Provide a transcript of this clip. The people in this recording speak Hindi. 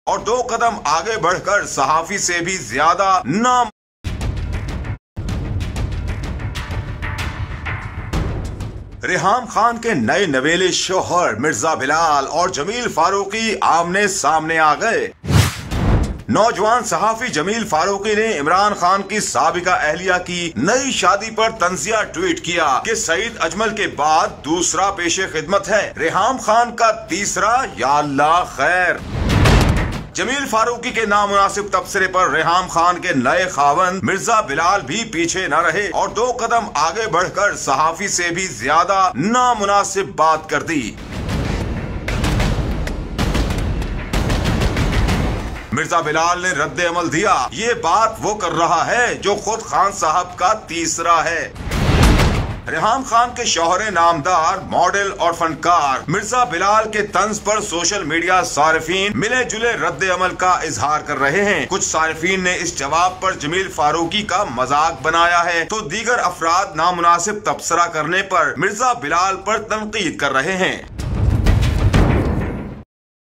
और 2 कदम आगे बढ़कर सहाफी से भी ज्यादा नाम। रेहाम खान के नए नवेले शोहर मिर्जा बिलाल और जमील फारूकी आमने सामने आ गए। नौजवान सहाफी जमील फारूकी ने इमरान खान की साबिका अहलिया की नई शादी पर तंजिया ट्वीट किया कि सईद अजमल के बाद दूसरा पेशे खिदमत है, रेहाम खान का तीसरा, या अल्लाह खैर। जमील फारूकी के नामुनासिब तबसरे पर रेहाम खान के नए खावंद मिर्जा बिलाल भी पीछे न रहे और 2 कदम आगे बढ़कर सहाफी से भी ज्यादा नामुनासिब बात कर दी। मिर्जा बिलाल ने रद्द अमल दिया, ये बात वो कर रहा है जो खुद खान साहब का तीसरा है। रेहाम खान के शौहरे नामदार मॉडल और फनकार मिर्जा बिलाल के तंज पर सोशल मीडिया सारिफीन मिले जुले रद्द अमल का इजहार कर रहे हैं। कुछ सारिफीन ने इस जवाब पर जमील फारूकी का मजाक बनाया है तो दीगर अफराद नामुनासिब तबसरा करने पर मिर्जा बिलाल पर तनकीद कर रहे हैं।